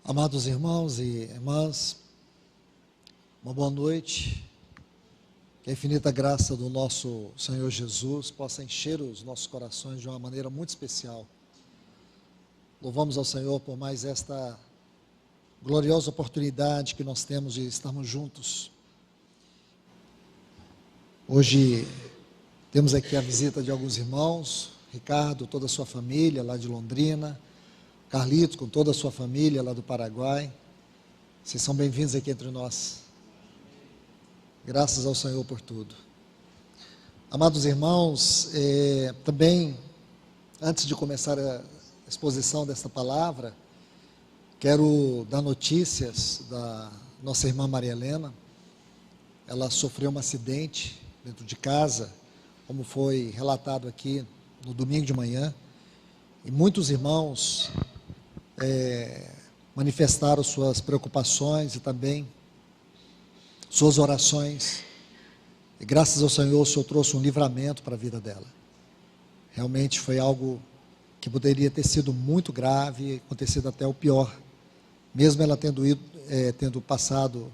Amados irmãos e irmãs, uma boa noite. Que a infinita graça do nosso Senhor Jesus possa encher os nossos corações de uma maneira muito especial. Louvamos ao Senhor por mais esta gloriosa oportunidade que nós temos de estarmos juntos. Hoje temos aqui a visita de alguns irmãos, Ricardo, toda a sua família lá de Londrina, Carlitos com toda a sua família lá do Paraguai. Vocês são bem-vindos aqui entre nós. Graças ao Senhor por tudo. Amados irmãos, também, antes de começar a exposição desta palavra, quero dar notícias da nossa irmã Maria Helena. Ela sofreu um acidente dentro de casa, como foi relatado aqui no domingo de manhã, e muitos irmãos manifestaram suas preocupações e também suas orações, e graças ao Senhor, o Senhor trouxe um livramento para a vida dela. Realmente foi algo que poderia ter sido muito grave, acontecido até o pior, mesmo ela tendo passado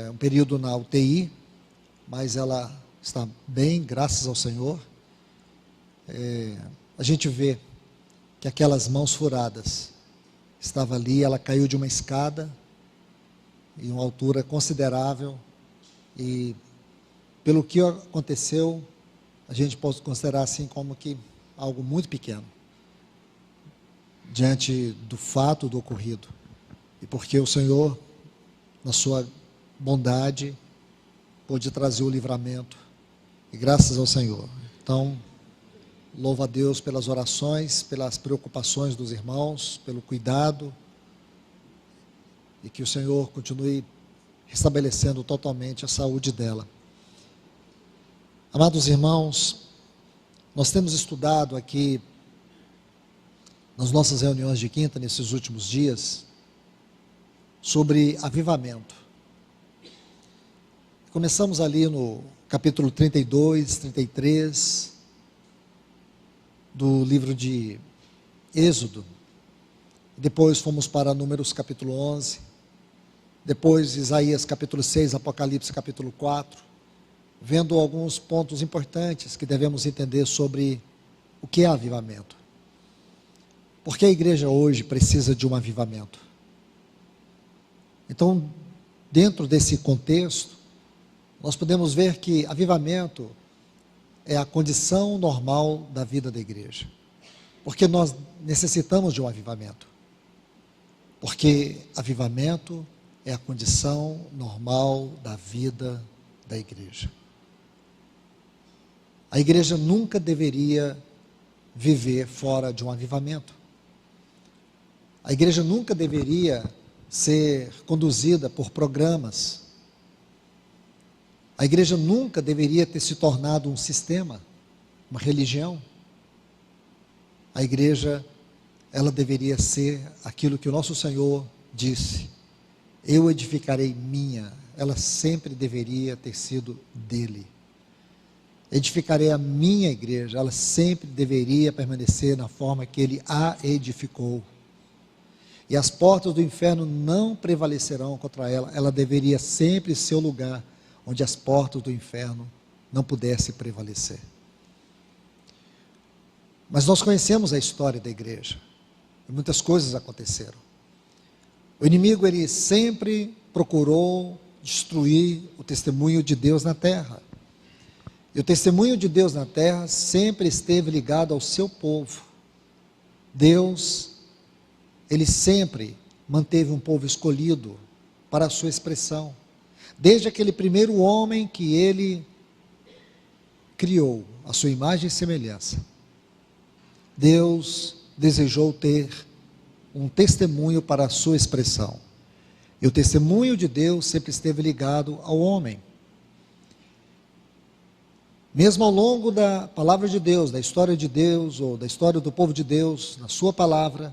um período na UTI, mas ela está bem, graças ao Senhor. A gente vê que aquelas mãos furadas estavam ali, ela caiu de uma escada, em uma altura considerável, e pelo que aconteceu, a gente pode considerar assim como que algo muito pequeno, diante do fato do ocorrido, e porque o Senhor, na sua bondade, pôde trazer o livramento, e graças ao Senhor. Então, louvo a Deus pelas orações, pelas preocupações dos irmãos, pelo cuidado, e que o Senhor continue restabelecendo totalmente a saúde dela. Amados irmãos, nós temos estudado aqui, nas nossas reuniões de quinta, nesses últimos dias, sobre avivamento. Começamos ali no capítulo 32, 33, do livro de Êxodo, depois fomos para Números capítulo 11, depois Isaías capítulo 6, Apocalipse capítulo 4, vendo alguns pontos importantes que devemos entender sobre o que é avivamento. Porque a igreja hoje precisa de um avivamento. Então, dentro desse contexto, nós podemos ver que avivamento é a condição normal da vida da igreja. Porque nós necessitamos de um avivamento. Porque avivamento é a condição normal da vida da igreja. A igreja nunca deveria viver fora de um avivamento. A igreja nunca deveria ser conduzida por programas. A igreja nunca deveria ter se tornado um sistema, uma religião. A igreja, ela deveria ser aquilo que o nosso Senhor disse: eu edificarei minha. Ela sempre deveria ter sido dele. Edificarei a minha igreja. Ela sempre deveria permanecer na forma que ele a edificou. E as portas do inferno não prevalecerão contra ela. Ela deveria sempre ser o lugar onde as portas do inferno não pudessem prevalecer. Mas nós conhecemos a história da igreja, e muitas coisas aconteceram. O inimigo, ele sempre procurou destruir o testemunho de Deus na terra, e o testemunho de Deus na terra sempre esteve ligado ao seu povo. Deus, ele sempre manteve um povo escolhido para a sua expressão. Desde aquele primeiro homem que ele criou, a sua imagem e semelhança, Deus desejou ter um testemunho para a sua expressão. E o testemunho de Deus sempre esteve ligado ao homem. Mesmo ao longo da palavra de Deus, da história de Deus, ou da história do povo de Deus, na sua palavra,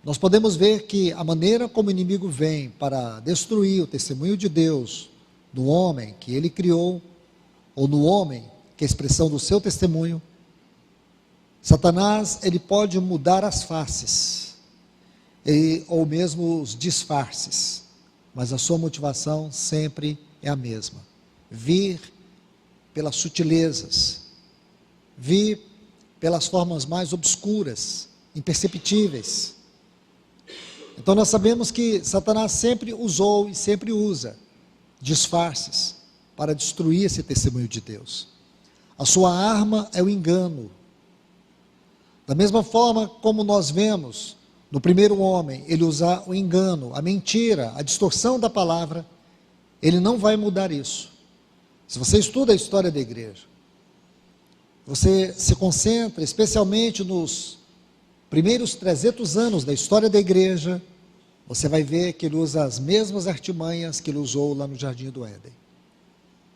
nós podemos ver que a maneira como o inimigo vem para destruir o testemunho de Deus no homem que ele criou, ou no homem que é a expressão do seu testemunho, Satanás, ele pode mudar as faces. ou mesmo os disfarces, mas a sua motivação sempre é a mesma: vir pelas sutilezas, vir pelas formas mais obscuras, imperceptíveis. Então nós sabemos que Satanás sempre usou e sempre usa disfarces para destruir esse testemunho de Deus. A sua arma é o engano. Da mesma forma como nós vemos no primeiro homem, ele usar o engano, a mentira, a distorção da palavra, ele não vai mudar isso. Se você estuda a história da igreja, você se concentra especialmente nos primeiros 300 anos da história da igreja, você vai ver que ele usa as mesmas artimanhas que ele usou lá no Jardim do Éden.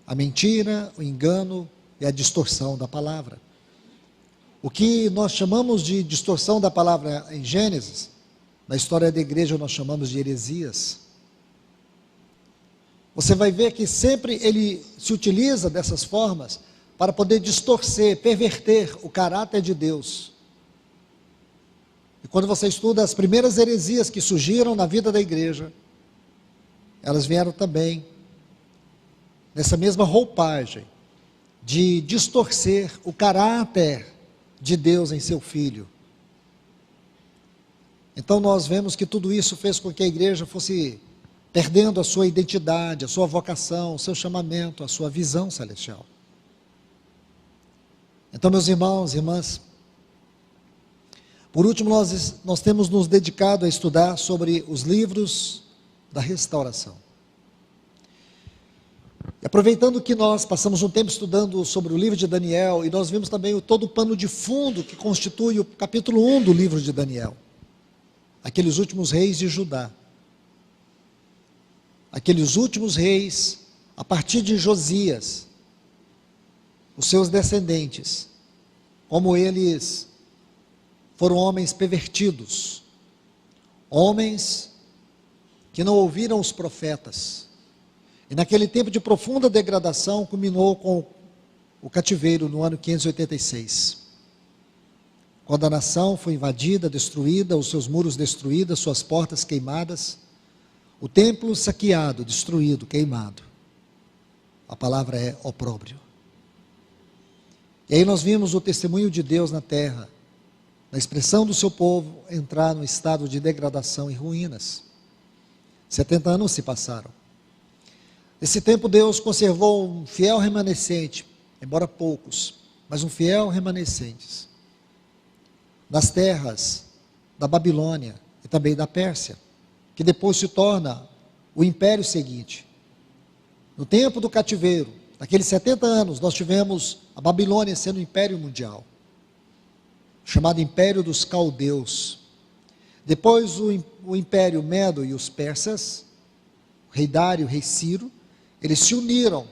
A mentira, o engano e a distorção da palavra. O que nós chamamos de distorção da palavra em Gênesis, na história da igreja nós chamamos de heresias. Você vai ver que sempre ele se utiliza dessas formas para poder distorcer, perverter o caráter de Deus. E quando você estuda as primeiras heresias que surgiram na vida da igreja, elas vieram também nessa mesma roupagem de distorcer o caráter de Deus em seu Filho. Então nós vemos que tudo isso fez com que a igreja fosse perdendo a sua identidade, a sua vocação, o seu chamamento, a sua visão celestial. Então, meus irmãos e irmãs, por último, nós temos nos dedicado a estudar sobre os livros da restauração. E aproveitando que nós passamos um tempo estudando sobre o livro de Daniel, e nós vimos também todo o pano de fundo que constitui o capítulo 1 do livro de Daniel, aqueles últimos reis de Judá. Aqueles últimos reis, a partir de Josias, os seus descendentes, como eles foram homens pervertidos, homens que não ouviram os profetas, e naquele tempo de profunda degradação, culminou com o cativeiro no ano 586, quando a nação foi invadida, destruída, os seus muros destruídos, suas portas queimadas, o templo saqueado, destruído, queimado. A palavra é opróbrio. E aí nós vimos o testemunho de Deus na terra, na expressão do seu povo entrar no estado de degradação e ruínas. 70 anos se passaram. Nesse tempo Deus conservou um fiel remanescente, embora poucos, mas um fiel remanescente, nas terras da Babilônia e também da Pérsia, que depois se torna o império seguinte. No tempo do cativeiro, naqueles 70 anos, nós tivemos a Babilônia sendo o império mundial, chamado Império dos Caldeus. Depois o Império Medo e os persas, o rei Dário e o rei Ciro, eles se uniram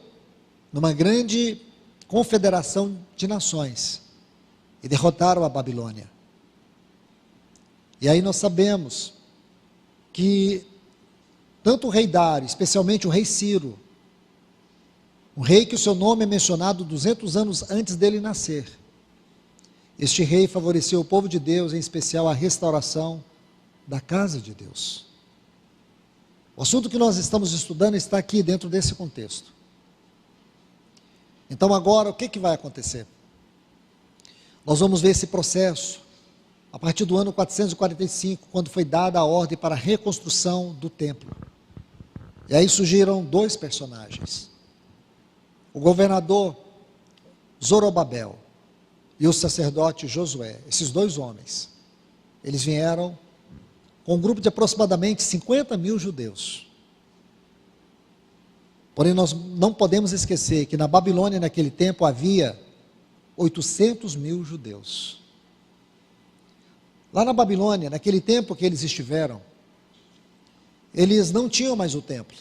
numa grande confederação de nações e derrotaram a Babilônia. E aí nós sabemos que tanto o rei Dário, especialmente o rei Ciro, um rei que o seu nome é mencionado 200 anos antes dele nascer, este rei favoreceu o povo de Deus, em especial a restauração da casa de Deus. O assunto que nós estamos estudando está aqui dentro desse contexto. Então agora o que vai acontecer? Nós vamos ver esse processo a partir do ano 445, quando foi dada a ordem para a reconstrução do templo. E aí surgiram dois personagens: o governador Zorobabel e o sacerdote Josué. Esses dois homens, eles vieram com um grupo de aproximadamente 50 mil judeus. Porém, nós não podemos esquecer que na Babilônia, naquele tempo, havia 800 mil judeus. Lá na Babilônia, naquele tempo que eles estiveram, eles não tinham mais o templo.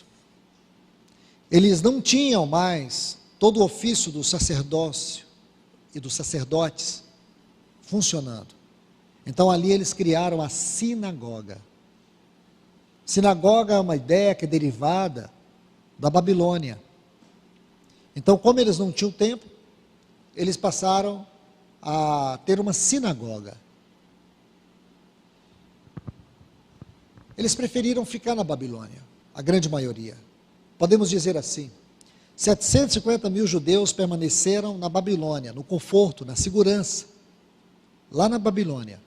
Eles não tinham mais todo o ofício do sacerdócio e dos sacerdotes funcionando. Então ali eles criaram a sinagoga. Sinagoga é uma ideia que é derivada da Babilônia. Então, como eles não tinham templo, eles passaram a ter uma sinagoga. eles preferiram ficar na Babilônia, a grande maioria. Podemos dizer assim, 750 mil judeus permaneceram na Babilônia, no conforto, na segurança, lá na Babilônia,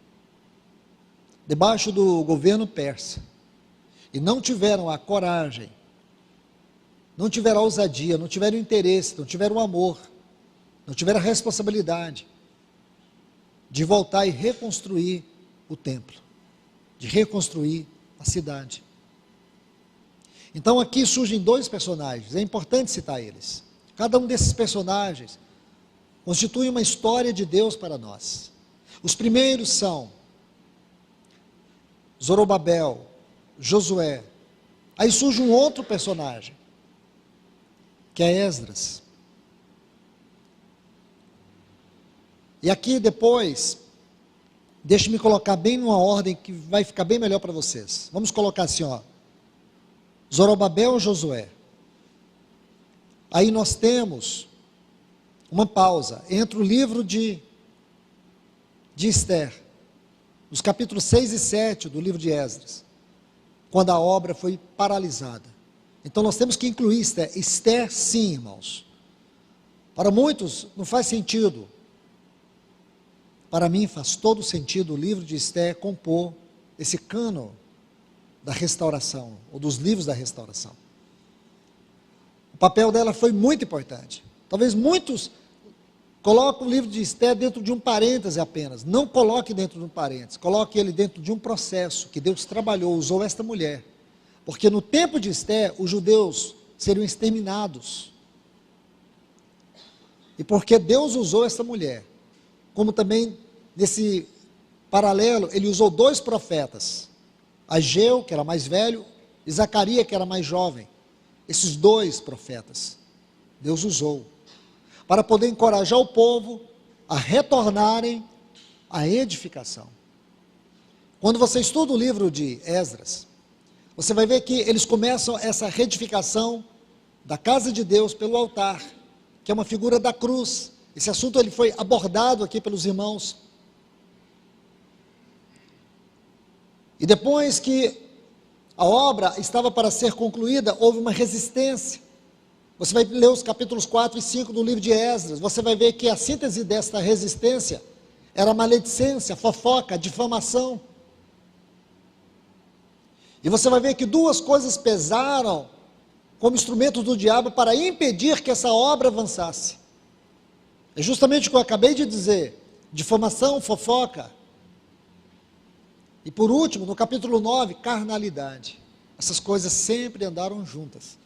debaixo do governo persa, e não tiveram a coragem, não tiveram a ousadia, não tiveram interesse, não tiveram o amor, não tiveram a responsabilidade de voltar e reconstruir o templo, de reconstruir a cidade. Então aqui surgem dois personagens, é importante citar eles. Cada um desses personagens constitui uma história de Deus para nós. Os primeiros são Zorobabel, Josué. Aí surge um outro personagem, que é Esdras. E aqui depois, deixe-me colocar bem numa ordem que vai ficar bem melhor para vocês. Vamos colocar assim, ó. Zorobabel, Josué. Aí nós temos uma pausa entre o livro de Esther, os capítulos 6 e 7 do livro de Esdras, quando a obra foi paralisada. Então nós temos que incluir Esther. Esther, sim, irmãos. Para muitos não faz sentido. Para mim faz todo sentido o livro de Esther compor esse cânon da restauração, ou dos livros da restauração. O papel dela foi muito importante. Talvez muitos coloquem o livro de Esther dentro de um parêntese apenas. Não coloque dentro de um parêntese, coloque ele dentro de um processo que Deus trabalhou, usou esta mulher. Porque no tempo de Esther, os judeus seriam exterminados. E porque Deus usou esta mulher, como também nesse paralelo, ele usou dois profetas, Ageu, que era mais velho, e Zacarias, que era mais jovem. Esses dois profetas, Deus usou, para poder encorajar o povo a retornarem à edificação. Quando você estuda o livro de Esdras, você vai ver que eles começam essa reedificação da casa de Deus pelo altar, que é uma figura da cruz. Esse assunto ele foi abordado aqui pelos irmãos. E depois que a obra estava para ser concluída, houve uma resistência. Você vai ler os capítulos 4 e 5 do livro de Esdras, você vai ver que a síntese desta resistência era maledicência, fofoca, difamação. E você vai ver que duas coisas pesaram como instrumentos do diabo para impedir que essa obra avançasse. É justamente o que eu acabei de dizer, difamação, fofoca. E por último, no capítulo 9, carnalidade. Essas coisas sempre andaram juntas.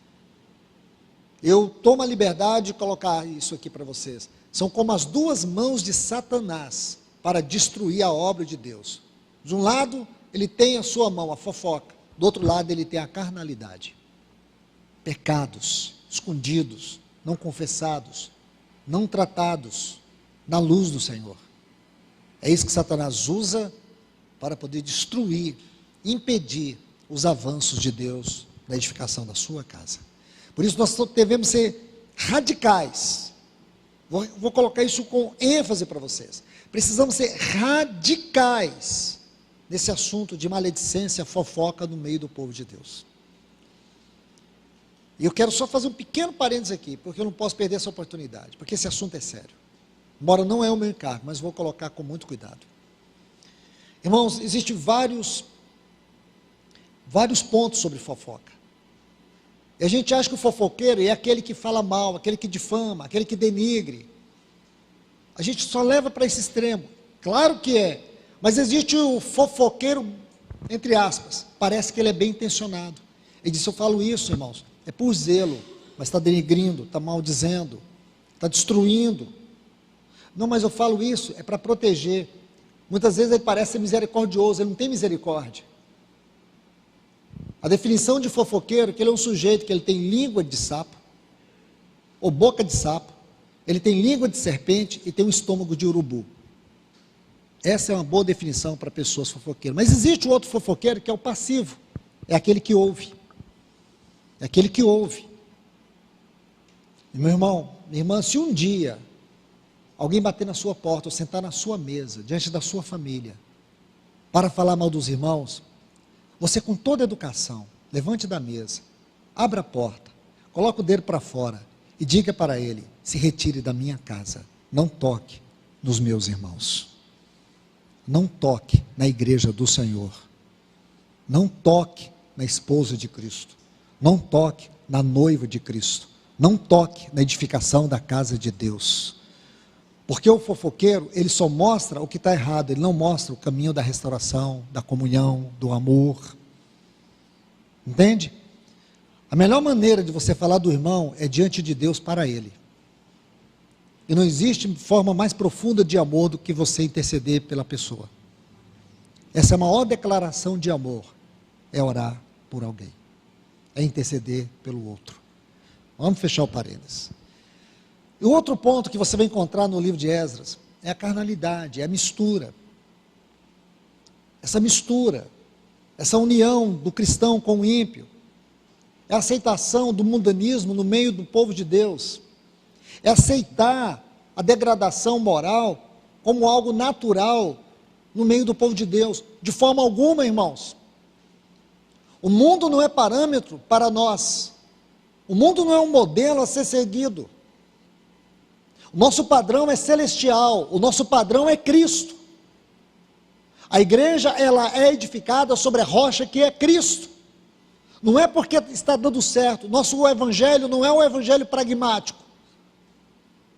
Eu tomo a liberdade de colocar isso aqui para vocês. São como as duas mãos de Satanás para destruir a obra de Deus. De um lado, ele tem a sua mão, a fofoca. Do outro lado, ele tem a carnalidade. Pecados escondidos, não confessados, não tratados na luz do Senhor. É isso que Satanás usa para poder destruir, impedir os avanços de Deus na edificação da sua casa. Por isso nós devemos ser radicais. Vou colocar isso com ênfase para vocês. Precisamos ser radicais nesse assunto de maledicência, fofoca no meio do povo de Deus. E eu quero só fazer um pequeno parênteses aqui, porque eu não posso perder essa oportunidade, porque esse assunto é sério. Embora não é o meu encargo, mas vou colocar com muito cuidado. Irmãos, existem vários pontos sobre fofoca. E a gente acha que o fofoqueiro é aquele que fala mal, aquele que difama, aquele que denigre. A gente só leva para esse extremo. Claro que é, mas existe o fofoqueiro, entre aspas, parece que ele é bem intencionado. Ele diz, eu falo isso, irmãos, é por zelo, mas está denigrindo, está maldizendo, está destruindo. Não, mas eu falo isso, é para proteger. Muitas vezes ele parece ser misericordioso, ele não tem misericórdia. A definição de fofoqueiro é que ele é um sujeito que ele tem língua de sapo, ou boca de sapo, ele tem língua de serpente e tem um estômago de urubu. Essa é uma boa definição para pessoas fofoqueiras. Mas existe um outro fofoqueiro que é o passivo, é aquele que ouve. É aquele que ouve. E meu irmão, minha irmã, se um dia alguém bater na sua porta ou sentar na sua mesa, diante da sua família, para falar mal dos irmãos, você com toda a educação, levante da mesa, abra a porta, coloque o dedo para fora e diga para ele: se retire da minha casa, não toque nos meus irmãos, não toque na igreja do Senhor, não toque na esposa de Cristo, não toque na noiva de Cristo, não toque na edificação da casa de Deus. Porque o fofoqueiro, ele só mostra o que está errado, ele não mostra o caminho da restauração, da comunhão, do amor. Entende? A melhor maneira de você falar do irmão é diante de Deus para ele. E não existe forma mais profunda de amor do que você interceder pela pessoa. Essa é a maior declaração de amor, é orar por alguém, é interceder pelo outro. Vamos fechar o parênteses. E o outro ponto que você vai encontrar no livro de Esdras é a carnalidade, é a mistura. Essa mistura, essa união do cristão com o ímpio, é a aceitação do mundanismo no meio do povo de Deus, é aceitar a degradação moral como algo natural no meio do povo de Deus. De forma alguma, irmãos, o mundo não é parâmetro para nós, o mundo não é um modelo a ser seguido. O nosso padrão é celestial, o nosso padrão é Cristo. A igreja, ela é edificada sobre a rocha que é Cristo. Não é porque está dando certo, nosso evangelho não é um evangelho pragmático.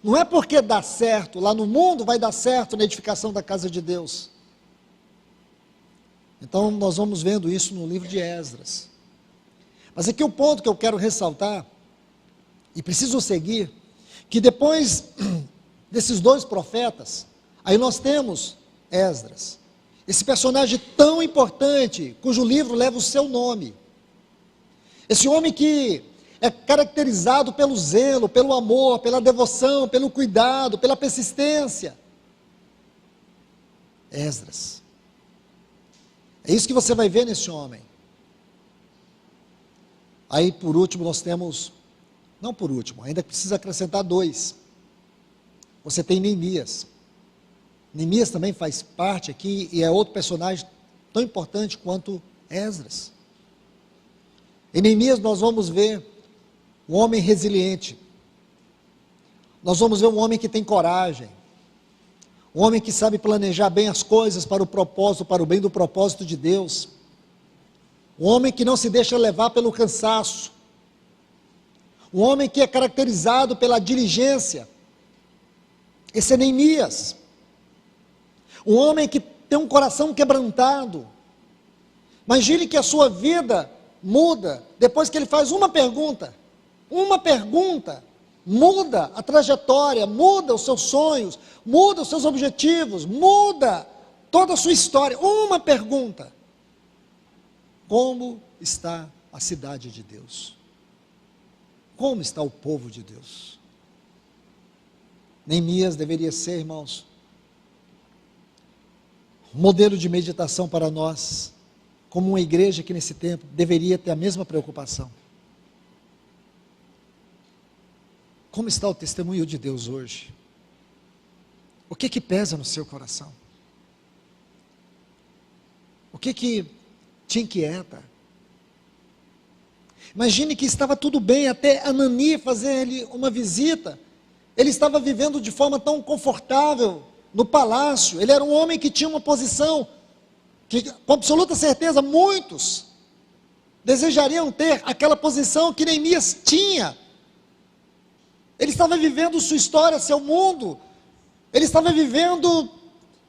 Não é porque dá certo, lá no mundo vai dar certo na edificação da casa de Deus. Então nós vamos vendo isso no livro de Esdras. Mas aqui o ponto que eu quero ressaltar, e preciso seguir, que depois desses dois profetas, aí nós temos Esdras, esse personagem tão importante, cujo livro leva o seu nome, esse homem que é caracterizado pelo zelo, pelo amor, pela devoção, pelo cuidado, pela persistência. Esdras, é isso que você vai ver nesse homem. Aí por último nós temos, não por último, ainda precisa acrescentar dois. Você tem Neemias. Neemias também faz parte aqui e é outro personagem tão importante quanto Esdras. Em Neemias nós vamos ver um homem resiliente. Nós vamos ver um homem que tem coragem. Um homem que sabe planejar bem as coisas para o propósito, para o bem do propósito de Deus. Um homem que não se deixa levar pelo cansaço. Um homem que é caracterizado pela diligência. Esse é Neemias. Um homem que tem um coração quebrantado. Imagine que a sua vida muda depois que ele faz uma pergunta. Uma pergunta muda a trajetória, muda os seus sonhos, muda os seus objetivos, muda toda a sua história. Uma pergunta. Como está a cidade de Deus? Como está o povo de Deus? Neemias deveria ser, irmãos, um modelo de meditação para nós, como uma igreja que nesse tempo deveria ter a mesma preocupação. Como está o testemunho de Deus hoje? O que pesa no seu coração? O que te inquieta? Imagine que estava tudo bem até Anani fazer-lhe uma visita. Ele estava vivendo de forma tão confortável no palácio. Ele era um homem que tinha uma posição que, com absoluta certeza, muitos desejariam ter aquela posição que Neemias tinha. Ele estava vivendo sua história, seu mundo. Ele estava vivendo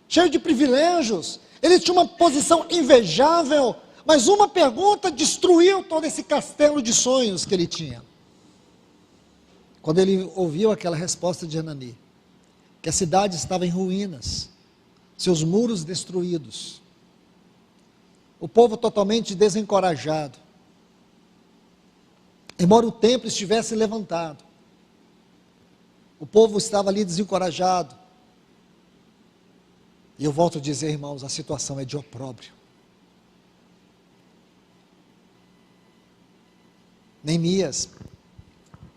cheio de privilégios. Ele tinha uma posição invejável. Mas uma pergunta destruiu todo esse castelo de sonhos que ele tinha. Quando ele ouviu aquela resposta de Anani, que a cidade estava em ruínas, seus muros destruídos, o povo totalmente desencorajado, embora o templo estivesse levantado, o povo estava ali desencorajado. E eu volto a dizer, irmãos, a situação é de opróbrio. Neemias,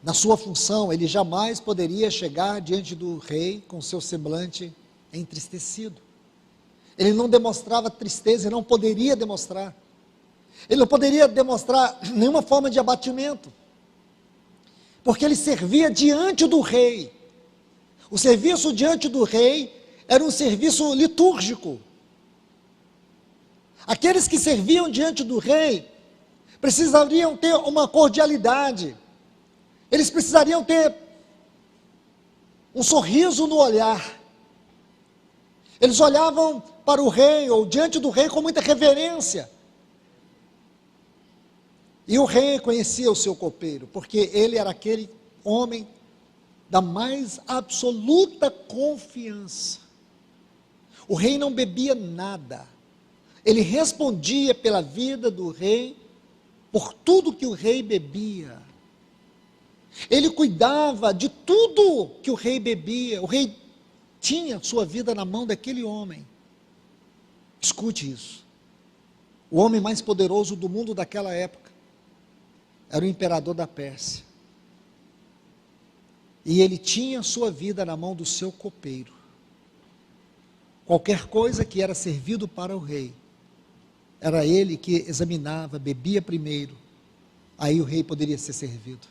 na sua função, ele jamais poderia chegar diante do rei com seu semblante entristecido. Ele não demonstrava tristeza, ele não poderia demonstrar. Ele não poderia demonstrar nenhuma forma de abatimento, porque ele servia diante do rei. O serviço diante do rei era um serviço litúrgico. Aqueles que serviam diante do rei precisariam ter uma cordialidade, eles precisariam ter um sorriso no olhar. Eles olhavam para o rei, ou diante do rei, com muita reverência. E o rei conhecia o seu copeiro, porque ele era aquele homem da mais absoluta confiança. O rei não bebia nada, ele respondia pela vida do rei, por tudo que o rei bebia. Ele cuidava de tudo que o rei bebia. O rei tinha sua vida na mão daquele homem. Escute isso. O homem mais poderoso do mundo daquela época era o imperador da Pérsia. E ele tinha sua vida na mão do seu copeiro. Qualquer coisa que era servido para o rei, era ele que examinava, bebia primeiro, aí o rei poderia ser servido.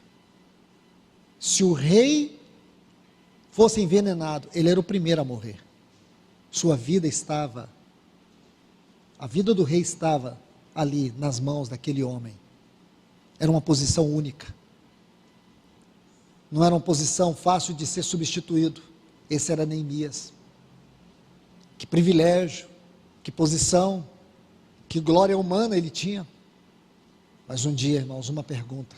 Se o rei fosse envenenado, ele era o primeiro a morrer. Sua vida estava, a vida do rei estava ali, nas mãos daquele homem. Era uma posição única. Não era uma posição fácil de ser substituído. Esse era Neemias. Que privilégio, que posição, que glória humana ele tinha. Mas um dia, irmãos, uma pergunta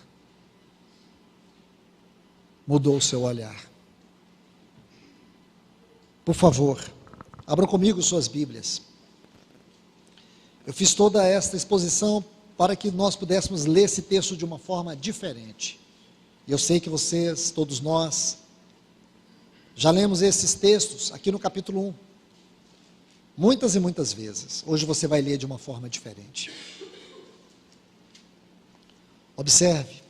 mudou o seu olhar. Por favor, abra comigo suas Bíblias. Eu fiz toda esta exposição para que nós pudéssemos ler esse texto de uma forma diferente. E eu sei que vocês, todos nós, já lemos esses textos aqui no capítulo 1, muitas e muitas vezes. Hoje você vai ler de uma forma diferente. Observe.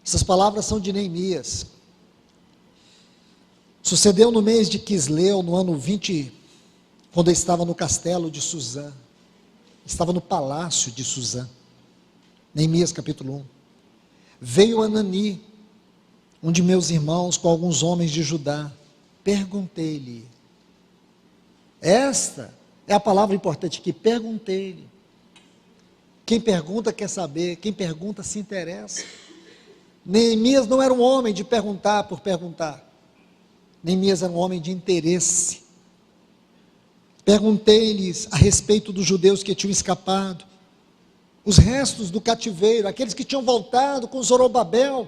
Essas palavras são de Neemias. Sucedeu no mês de Quisleu, no ano 20, quando eu estava no castelo de Suzã. Estava no palácio de Suzã. Neemias capítulo 1. Veio Anani, um de meus irmãos, com alguns homens de Judá. Perguntei-lhe. Esta é a palavra importante aqui. Perguntei-lhe. Quem pergunta quer saber, quem pergunta se interessa. Neemias não era um homem de perguntar por perguntar. Neemias era um homem de interesse. Perguntei-lhes a respeito dos judeus que tinham escapado, os restos do cativeiro, aqueles que tinham voltado com Zorobabel,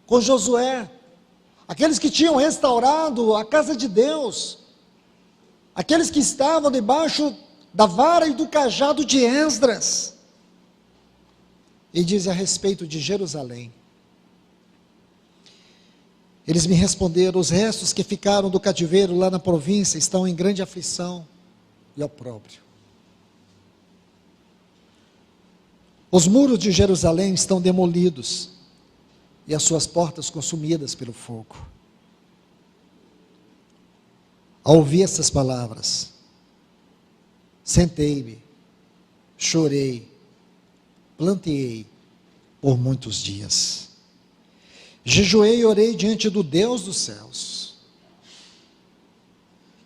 com Josué, aqueles que tinham restaurado a casa de Deus, aqueles que estavam debaixo da vara e do cajado de Esdras. E diz a respeito de Jerusalém. Eles me responderam: os restos que ficaram do cativeiro lá na província estão em grande aflição e opróbrio. Os muros de Jerusalém estão demolidos e as suas portas consumidas pelo fogo. Ao ouvir essas palavras, sentei-me, chorei, planteei por muitos dias. Jejuei e orei diante do Deus dos céus.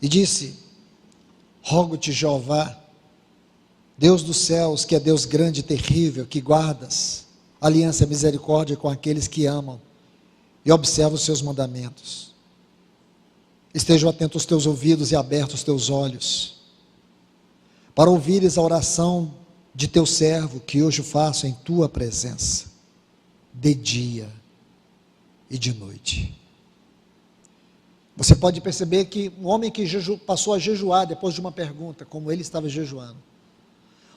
E disse: rogo-te, Jeová, Deus dos céus, que é Deus grande e terrível, que guardas aliança e misericórdia com aqueles que amam e observam os seus mandamentos. Estejam atentos os teus ouvidos e abertos os teus olhos, para ouvires a oração de teu servo, que hoje faço em tua presença, de dia e de noite. Você pode perceber que um homem que passou a jejuar depois de uma pergunta, como ele estava jejuando,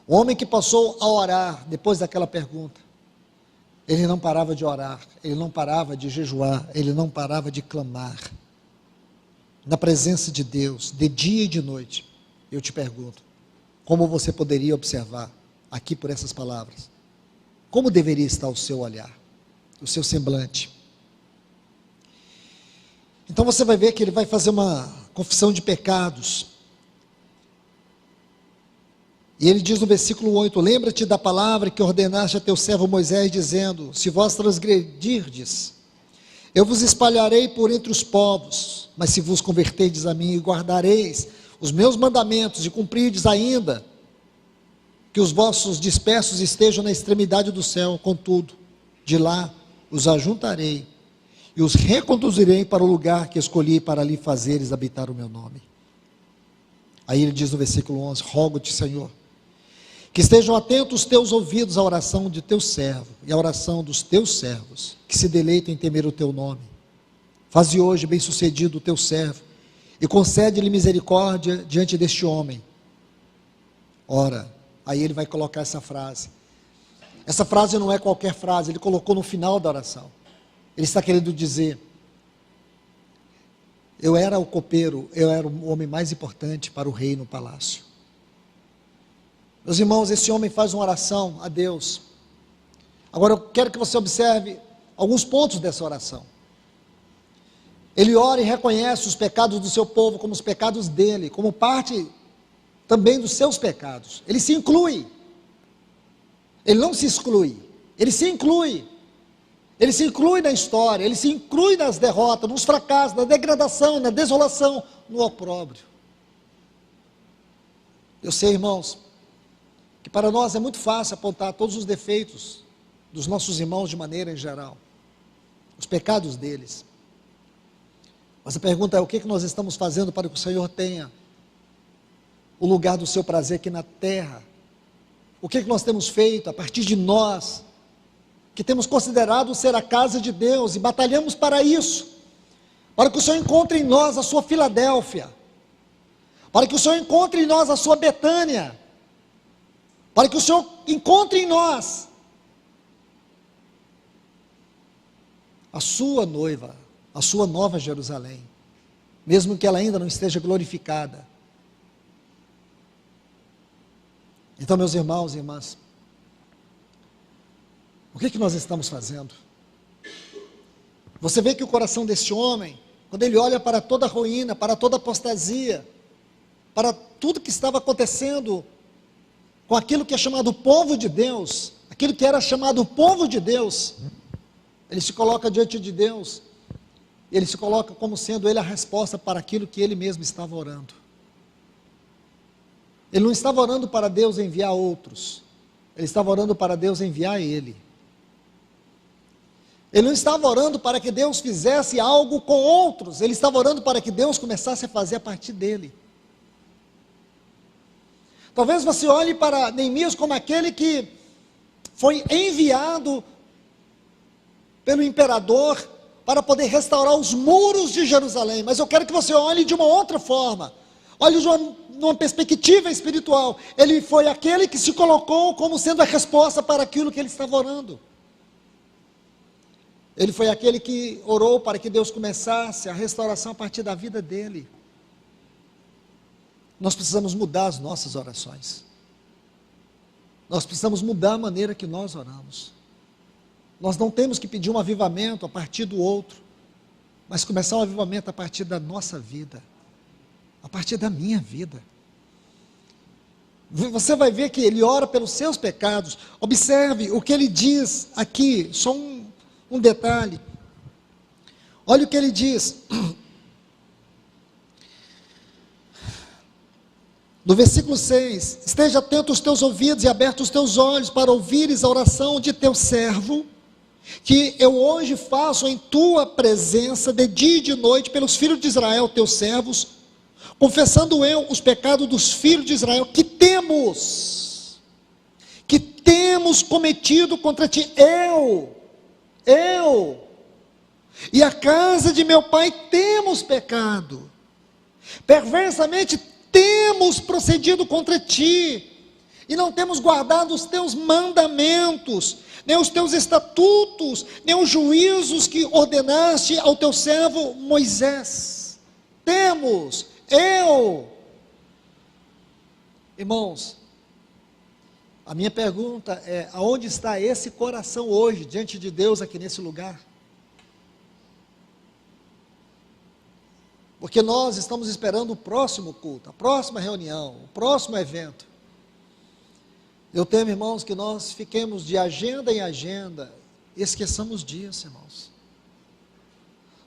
um homem que passou a orar depois daquela pergunta, ele não parava de orar, ele não parava de jejuar, ele não parava de clamar, na presença de Deus, de dia e de noite. Eu te pergunto, como você poderia observar, aqui por essas palavras, como deveria estar o seu olhar, o seu semblante? Então você vai ver que ele vai fazer uma confissão de pecados. E ele diz no versículo 8: lembra-te da palavra que ordenaste a teu servo Moisés, dizendo: se vós transgredirdes, eu vos espalharei por entre os povos, mas se vos converterdes a mim e guardareis os meus mandamentos e cumprirdes ainda, que os vossos dispersos estejam na extremidade do céu, contudo, de lá os ajuntarei e os reconduzirei para o lugar que escolhi para ali fazeres habitar o meu nome. Aí ele diz no versículo 11: rogo-te, Senhor, que estejam atentos os teus ouvidos à oração de teu servo e à oração dos teus servos, que se deleitam em temer o teu nome. Faze hoje bem sucedido o teu servo, e concede-lhe misericórdia diante deste homem. Ora, aí ele vai colocar essa frase. Essa frase não é qualquer frase, ele colocou no final da oração. Ele está querendo dizer: eu era o copeiro, eu era o homem mais importante para o rei no palácio. Meus irmãos, esse homem faz uma oração a Deus. Agora eu quero que você observe alguns pontos dessa oração. Ele ora e reconhece os pecados do seu povo como os pecados dele, como parte também dos seus pecados. Ele se inclui. Ele não se exclui, ele se inclui. Ele se inclui na história, ele se inclui nas derrotas, nos fracassos, na degradação, na desolação, no opróbrio. Eu sei, irmãos, que para nós é muito fácil apontar todos os defeitos dos nossos irmãos de maneira em geral, os pecados deles. Mas a pergunta é: o que nós estamos fazendo para que o Senhor tenha o lugar do seu prazer aqui na terra? O que nós temos feito a partir de nós, que temos considerado ser a casa de Deus, e batalhamos para isso, para que o Senhor encontre em nós a sua Filadélfia, para que o Senhor encontre em nós a sua Betânia, para que o Senhor encontre em nós a sua noiva, a sua nova Jerusalém, mesmo que ela ainda não esteja glorificada. Então, meus irmãos e irmãs, o que nós estamos fazendo? Você vê que o coração deste homem, quando ele olha para toda a ruína, para toda a apostasia, para tudo que estava acontecendo com aquilo que é chamado povo de Deus, aquilo que era chamado povo de Deus, ele se coloca diante de Deus, ele se coloca como sendo ele a resposta para aquilo que ele mesmo estava orando. Ele não estava orando para Deus enviar outros, ele estava orando para Deus enviar ele. Ele não estava orando para que Deus fizesse algo com outros, ele estava orando para que Deus começasse a fazer a partir dele. Talvez você olhe para Neemias como aquele que foi enviado pelo imperador para poder restaurar os muros de Jerusalém, mas eu quero que você olhe de uma outra forma, olhe de uma perspectiva espiritual. Ele foi aquele que se colocou como sendo a resposta para aquilo que ele estava orando. Ele foi aquele que orou para que Deus começasse a restauração a partir da vida dele. Nós precisamos mudar as nossas orações. Nós precisamos mudar a maneira que nós oramos. Nós não temos que pedir um avivamento a partir do outro, mas começar um avivamento a partir da nossa vida, a partir da minha vida. Você vai ver que ele ora pelos seus pecados. Observe o que ele diz aqui, só um detalhe. Olha o que ele diz. No versículo 6, esteja atento os teus ouvidos e abertos os teus olhos para ouvires a oração de teu servo, que eu hoje faço em tua presença, de dia e de noite, pelos filhos de Israel, teus servos, confessando eu os pecados dos filhos de Israel, que temos cometido contra ti, eu, e a casa de meu pai temos pecado, perversamente temos procedido contra ti, e não temos guardado os teus mandamentos, nem os teus estatutos, nem os juízos que ordenaste ao teu servo Moisés. Irmãos, a minha pergunta é: aonde está esse coração hoje, diante de Deus, aqui nesse lugar? Porque nós estamos esperando o próximo culto, a próxima reunião, o próximo evento. Eu temo, irmãos, que nós fiquemos de agenda em agenda e esqueçamos disso, irmãos.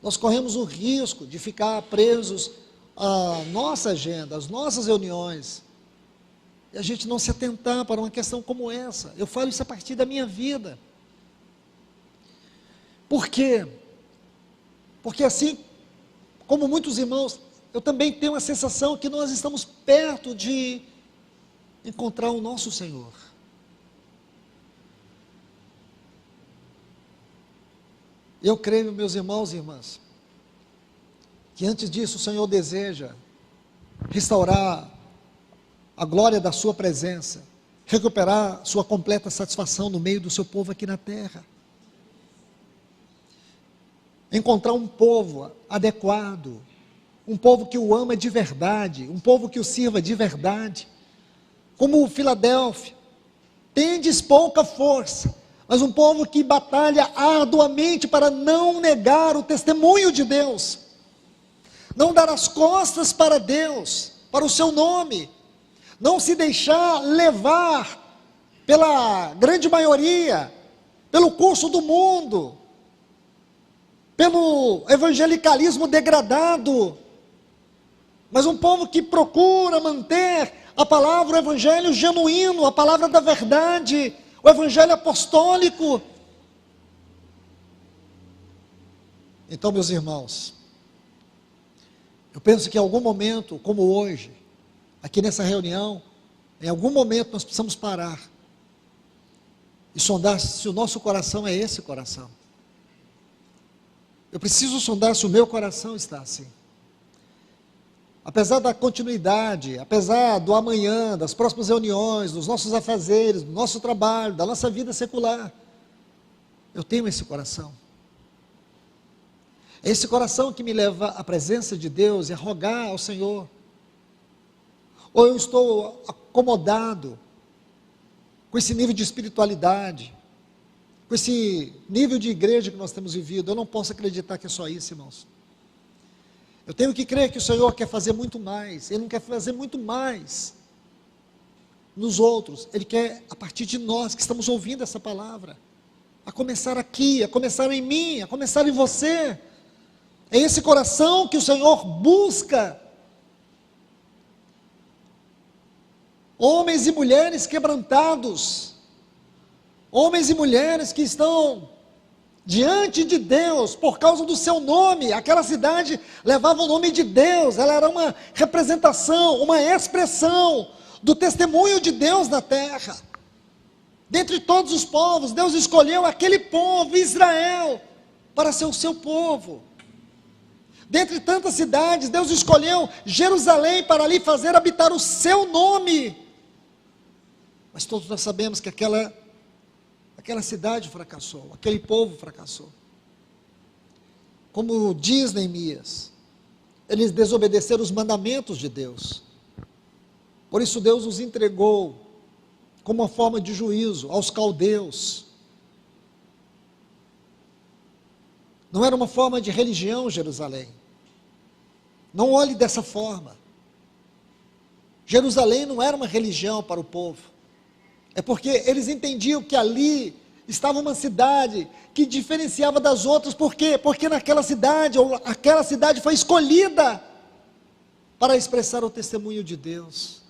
Nós corremos o risco de ficar presos à nossa agenda, às nossas reuniões, e a gente não se atentar para uma questão como essa. Eu falo isso a partir da minha vida. Por quê? Porque assim como muitos irmãos, eu também tenho a sensação que nós estamos perto de encontrar o nosso Senhor. Eu creio, meus irmãos e irmãs, que antes disso o Senhor deseja restaurar a glória da sua presença, recuperar sua completa satisfação no meio do seu povo aqui na terra. Encontrar um povo adequado, um povo que o ama de verdade, um povo que o sirva de verdade. Como Filadélfia, tendes pouca força, mas um povo que batalha arduamente para não negar o testemunho de Deus, não dar as costas para Deus, para o seu nome, não se deixar levar pela grande maioria, pelo curso do mundo, pelo evangelicalismo degradado, mas um povo que procura manter a palavra, o evangelho genuíno, a palavra da verdade, o evangelho apostólico. Então, meus irmãos, eu penso que em algum momento, como hoje, aqui nessa reunião, em algum momento nós precisamos parar e sondar se o nosso coração é esse coração. Eu preciso sondar se o meu coração está assim. Apesar da continuidade, apesar do amanhã, das próximas reuniões, dos nossos afazeres, do nosso trabalho, da nossa vida secular, eu tenho esse coração. É esse coração que me leva à presença de Deus e a rogar ao Senhor. Ou eu estou acomodado com esse nível de espiritualidade, com esse nível de igreja que nós temos vivido. Eu não posso acreditar que é só isso, irmãos. Eu tenho que crer que o Senhor quer fazer muito mais. Ele não quer fazer muito mais nos outros. Ele quer, a partir de nós que estamos ouvindo essa palavra, a começar aqui, a começar em mim, a começar em você. É esse coração que o Senhor busca. Homens e mulheres quebrantados, homens e mulheres que estão diante de Deus por causa do seu nome. Aquela cidade levava o nome de Deus, ela era uma representação, uma expressão do testemunho de Deus na terra. Dentre todos os povos, Deus escolheu aquele povo, Israel, para ser o seu povo. Dentre tantas cidades, Deus escolheu Jerusalém para ali fazer habitar o seu nome. Mas todos nós sabemos que aquela cidade fracassou, aquele povo fracassou. Como diz Neemias, eles desobedeceram os mandamentos de Deus. Por isso Deus os entregou como uma forma de juízo aos caldeus. Não era uma forma de religião Jerusalém. Não olhe dessa forma. Jerusalém não era uma religião para o povo. É porque eles entendiam que ali estava uma cidade que diferenciava das outras. Por quê? Porque naquela cidade, ou aquela cidade foi escolhida para expressar o testemunho de Deus.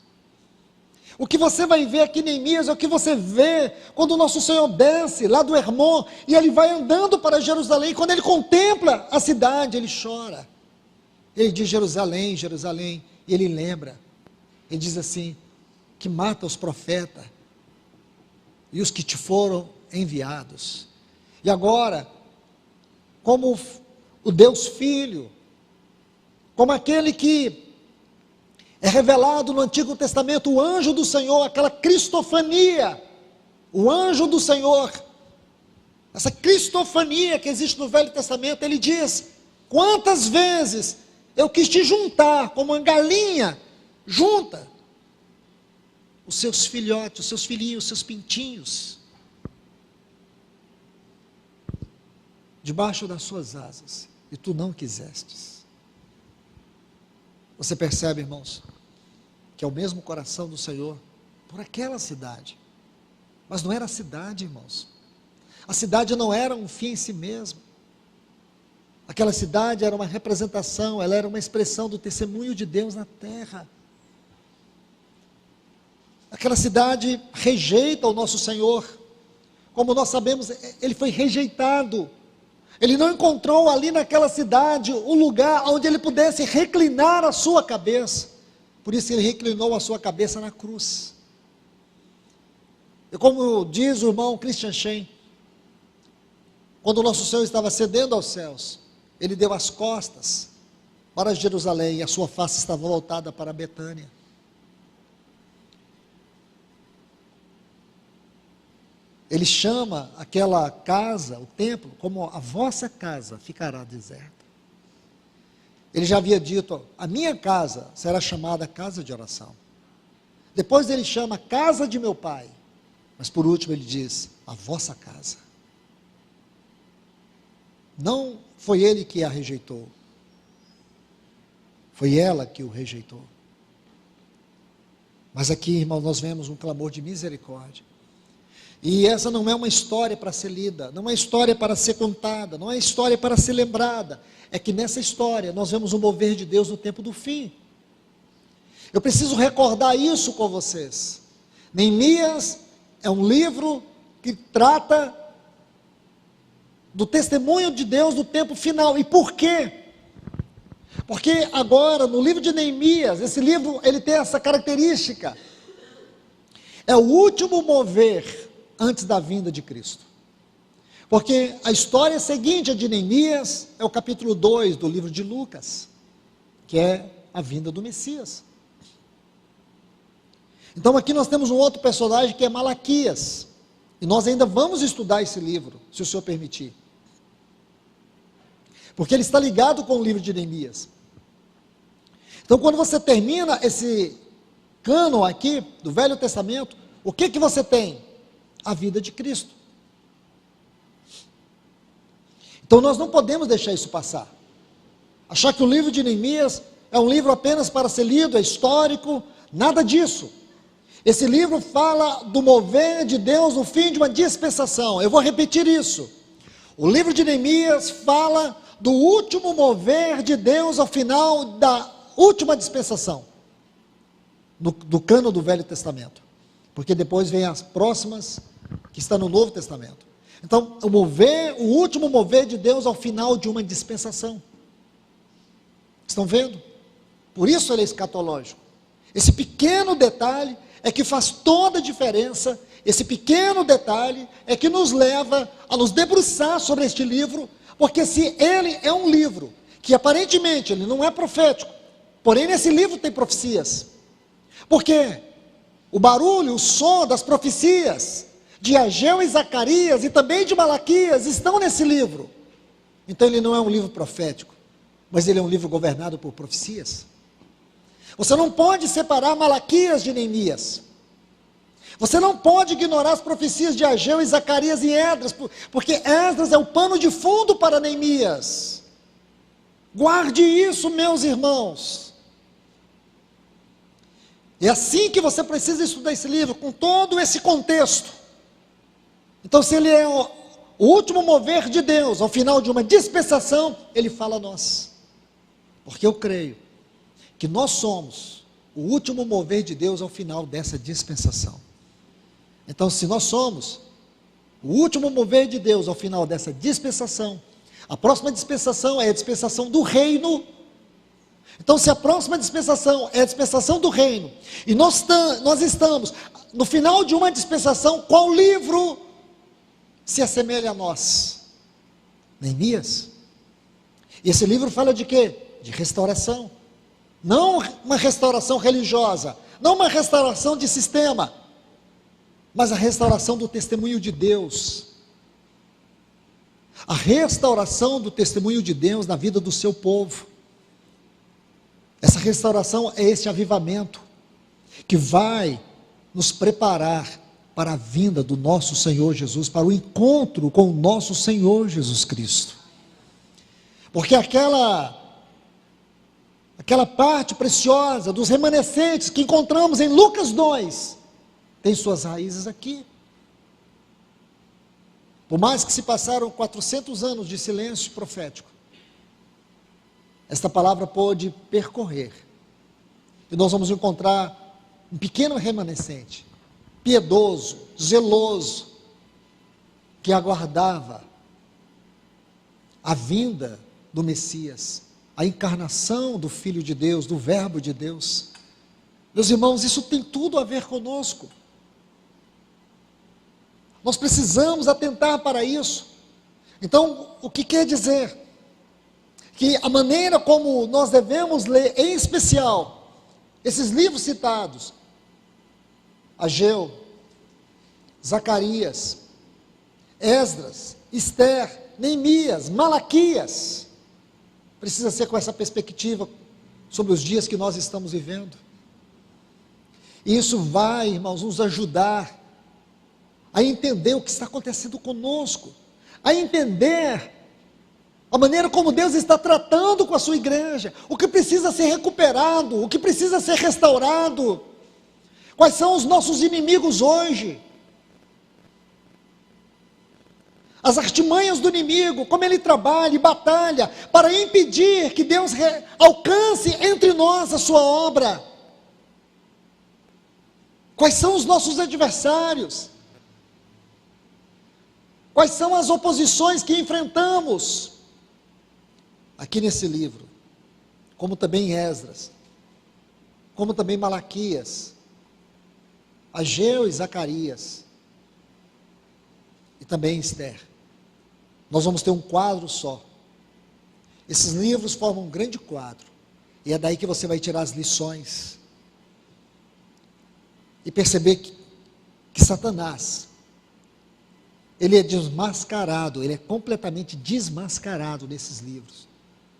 O que você vai ver aqui em Neemias é o que você vê quando o nosso Senhor desce lá do Hermon e ele vai andando para Jerusalém. Quando ele contempla a cidade, ele chora. Ele diz: Jerusalém, Jerusalém. E ele lembra, ele diz assim, que mata os profetas e os que te foram enviados. E agora, como o Deus Filho, como aquele que é revelado no Antigo Testamento, o anjo do Senhor, aquela cristofania, o anjo do Senhor, essa cristofania que existe no Velho Testamento, ele diz: quantas vezes eu quis te juntar, como uma galinha junta os seus filhotes, os seus filhinhos, os seus pintinhos, debaixo das suas asas, e tu não quisestes. Você percebe, irmãos, que é o mesmo coração do Senhor por aquela cidade. Mas não era a cidade, irmãos. A cidade não era um fim em si mesmo. Aquela cidade era uma representação, ela era uma expressão do testemunho de Deus na terra. Aquela cidade rejeita o nosso Senhor. Como nós sabemos, ele foi rejeitado. Ele não encontrou ali naquela cidade o lugar onde ele pudesse reclinar a sua cabeça. Por isso ele reclinou a sua cabeça na cruz. E como diz o irmão Christian Shen, quando o nosso Senhor estava ascendendo aos céus, ele deu as costas para Jerusalém e a sua face estava voltada para Betânia. Ele chama aquela casa, o templo, como a vossa casa ficará deserta. Ele já havia dito, a minha casa será chamada casa de oração. Depois ele chama casa de meu pai. Mas por último ele diz, a vossa casa. Não foi ele que a rejeitou. Foi ela que o rejeitou. Mas aqui, irmão, nós vemos um clamor de misericórdia. E essa não é uma história para ser lida, não é uma história para ser contada, não é uma história para ser lembrada. É que nessa história nós vemos o mover de Deus no tempo do fim. Eu preciso recordar isso com vocês. Neemias é um livro que trata do testemunho de Deus no tempo final. E por quê? Porque agora, no livro de Neemias, esse livro, ele tem essa característica. É o último mover antes da vinda de Cristo. Porque a história seguinte, a de Neemias, é o capítulo 2 do livro de Lucas, que é a vinda do Messias. Então aqui nós temos um outro personagem que é Malaquias, e nós ainda vamos estudar esse livro, se o Senhor permitir. Porque ele está ligado com o livro de Neemias. Então quando você termina esse cânon aqui, do Velho Testamento, o que que você tem? A vida de Cristo. Então nós não podemos deixar isso passar. Achar que o livro de Neemias é um livro apenas para ser lido, é histórico, nada disso. Esse livro fala do mover de Deus no fim de uma dispensação. Eu vou repetir isso. O livro de Neemias fala do último mover de Deus ao final da última dispensação, do cânon do Velho Testamento. Porque depois vem as próximas, que estão no Novo Testamento. Então, o último mover de Deus ao final de uma dispensação. Estão vendo? Por isso ele é escatológico. Esse pequeno detalhe é que faz toda a diferença. Esse pequeno detalhe é que nos leva a nos debruçar sobre este livro, porque se ele é um livro que aparentemente ele não é profético, porém nesse livro tem profecias. Porque o barulho, o som das profecias de Ageu e Zacarias e também de Malaquias estão nesse livro. Então ele não é um livro profético, mas ele é um livro governado por profecias. Você não pode separar Malaquias de Neemias. Você não pode ignorar as profecias de Ageu e Zacarias e Esdras, porque Esdras é o pano de fundo para Neemias. Guarde isso, meus irmãos. É assim que você precisa estudar esse livro, com todo esse contexto. Então, se ele é o último mover de Deus, ao final de uma dispensação, ele fala a nós. Porque eu creio que nós somos o último mover de Deus ao final dessa dispensação. Então, se nós somos o último mover de Deus ao final dessa dispensação, a próxima dispensação é a dispensação do reino. Então, se a próxima dispensação é a dispensação do reino, e nós estamos no final de uma dispensação, qual livro se assemelha a nós? Neemias. E esse livro fala de quê? De restauração. Não uma restauração religiosa, não uma restauração de sistema, mas a restauração do testemunho de Deus. A restauração do testemunho de Deus na vida do seu povo. Essa restauração é esse avivamento que vai nos preparar para a vinda do nosso Senhor Jesus, para o encontro com o nosso Senhor Jesus Cristo. Porque aquela parte preciosa dos remanescentes que encontramos em Lucas 2, tem suas raízes aqui. Por mais que se passaram 400 anos de silêncio profético, esta palavra pôde percorrer, e nós vamos encontrar um pequeno remanescente, piedoso, zeloso, que aguardava a vinda do Messias, a encarnação do Filho de Deus, do Verbo de Deus. Meus irmãos, isso tem tudo a ver conosco. Nós precisamos atentar para isso. Então, o que quer dizer? Que a maneira como nós devemos ler, em especial, esses livros citados, Ageu, Zacarias, Esdras, Esther, Neemias, Malaquias, precisa ser com essa perspectiva sobre os dias que nós estamos vivendo. E isso vai, irmãos, nos ajudar a entender o que está acontecendo conosco, a entender a maneira como Deus está tratando com a sua igreja, o que precisa ser recuperado, o que precisa ser restaurado, quais são os nossos inimigos hoje, as artimanhas do inimigo, como ele trabalha e batalha para impedir que Deus alcance entre nós a sua obra. Quais são os nossos adversários? Quais são as oposições que enfrentamos? Aqui nesse livro, como também Esdras, como também Malaquias, Ageu e Zacarias, e também Esther. Nós vamos ter um quadro só. Esses livros formam um grande quadro, e é daí que você vai tirar as lições, e perceber que Satanás, ele é desmascarado, ele é completamente desmascarado nesses livros.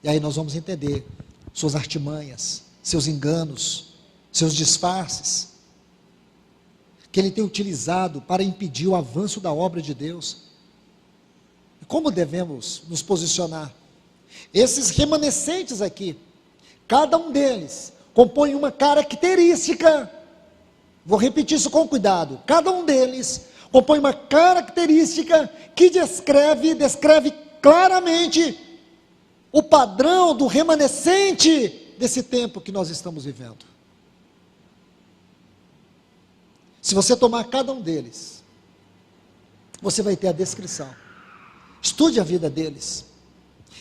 E aí nós vamos entender suas artimanhas, seus enganos, seus disfarces, que ele tem utilizado para impedir o avanço da obra de Deus. E como devemos nos posicionar? Esses remanescentes aqui, cada um deles compõe uma característica, vou repetir isso com cuidado, cada um deles compõe uma característica que descreve claramente o padrão do remanescente desse tempo que nós estamos vivendo. Se você tomar cada um deles, você vai ter a descrição. Estude a vida deles,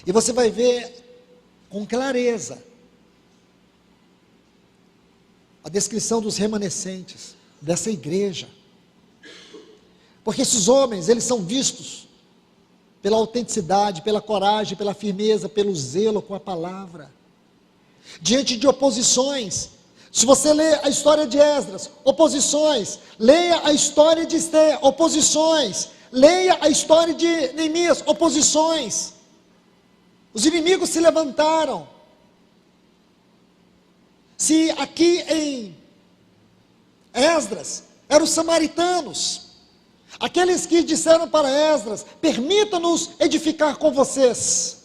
e você vai ver com clareza a descrição dos remanescentes dessa igreja. Porque esses homens, eles são vistos pela autenticidade, pela coragem, pela firmeza, pelo zelo com a palavra. Diante de oposições, se você lê a história de Esdras, oposições, leia a história de Esther, oposições, leia a história de Neemias, oposições. Os inimigos se levantaram. Se aqui em Esdras, eram os samaritanos, aqueles que disseram para Esdras, permita-nos edificar com vocês.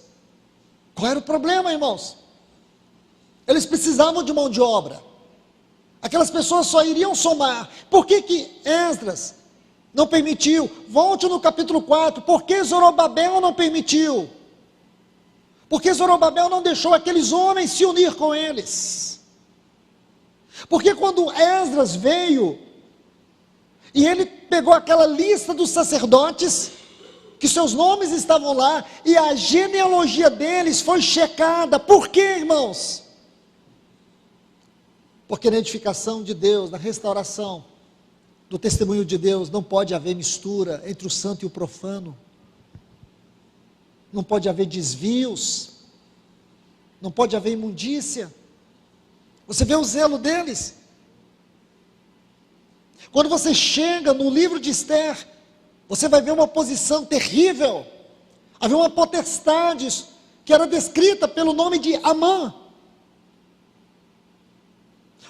Qual era o problema, irmãos? Eles precisavam de mão de obra. Aquelas pessoas só iriam somar. Por que Esdras não permitiu? Volte no capítulo 4, por que Zorobabel não permitiu? Porque Zorobabel não deixou aqueles homens se unir com eles? Porque quando Esdras veio, e ele pegou aquela lista dos sacerdotes, que seus nomes estavam lá, e a genealogia deles foi checada. Por quê, irmãos? Porque na edificação de Deus, na restauração do testemunho de Deus, não pode haver mistura entre o santo e o profano, não pode haver desvios, não pode haver imundícia. Você vê o zelo deles. Quando você chega no livro de Esther, você vai ver uma oposição terrível. Havia uma potestade que era descrita pelo nome de Amã,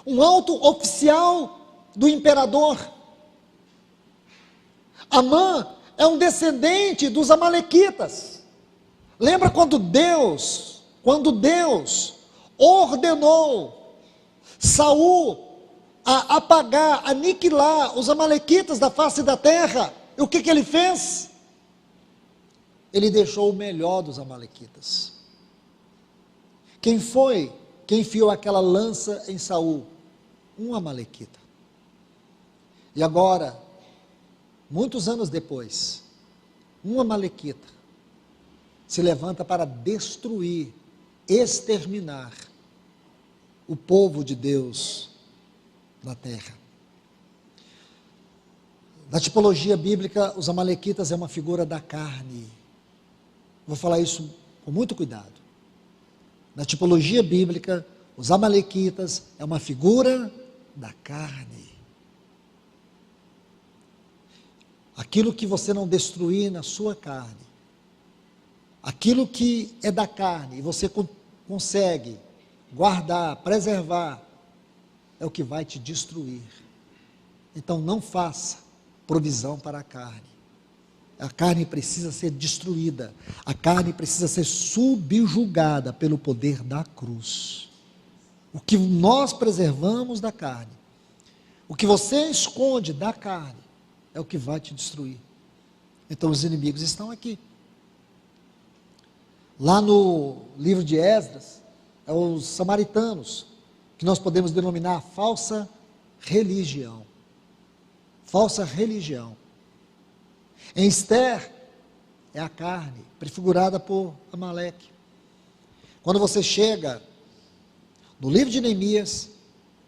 um alto oficial do imperador. Amã é um descendente dos amalequitas. Lembra quando Deus ordenou Saul a apagar, aniquilar os amalequitas da face da terra? E o que ele fez? ele deixou o melhor dos amalequitas. Quem foi que enfiou aquela lança em Saul? Um amalequita. E agora, muitos anos depois, um amalequita se levanta para destruir, exterminar o povo de Deus na terra. Na tipologia bíblica, os amalequitas é uma figura da carne. Vou falar isso com muito cuidado. Na tipologia bíblica, os amalequitas é uma figura da carne. Aquilo que você não destruir na sua carne, aquilo que é da carne e você consegue guardar, preservar, é o que vai te destruir. Então não faça provisão para a carne. A carne precisa ser destruída, a carne precisa ser subjugada pelo poder da cruz. O que nós preservamos da carne, o que você esconde da carne, é o que vai te destruir. Então os inimigos estão aqui. Lá no livro de Esdras, é os samaritanos, que nós podemos denominar falsa religião. Falsa religião. Em Esther, é a carne, prefigurada por Amaleque. Quando você chega no livro de Neemias,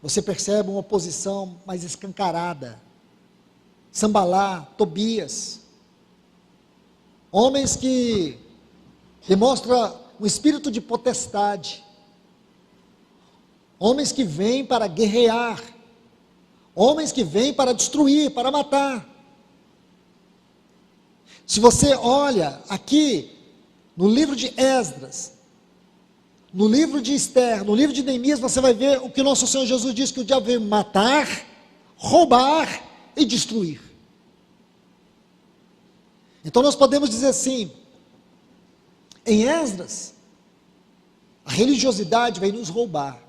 você percebe uma oposição mais escancarada. Sambalá, Tobias, homens que demonstram um espírito de potestade, homens que vêm para guerrear, homens que vêm para destruir, para matar. Se você olha aqui no livro de Esdras, no livro de Esther, no livro de Neemias, você vai ver o que nosso Senhor Jesus disse, que o diabo veio matar, roubar e destruir. Então nós podemos dizer assim, em Esdras, a religiosidade veio nos roubar,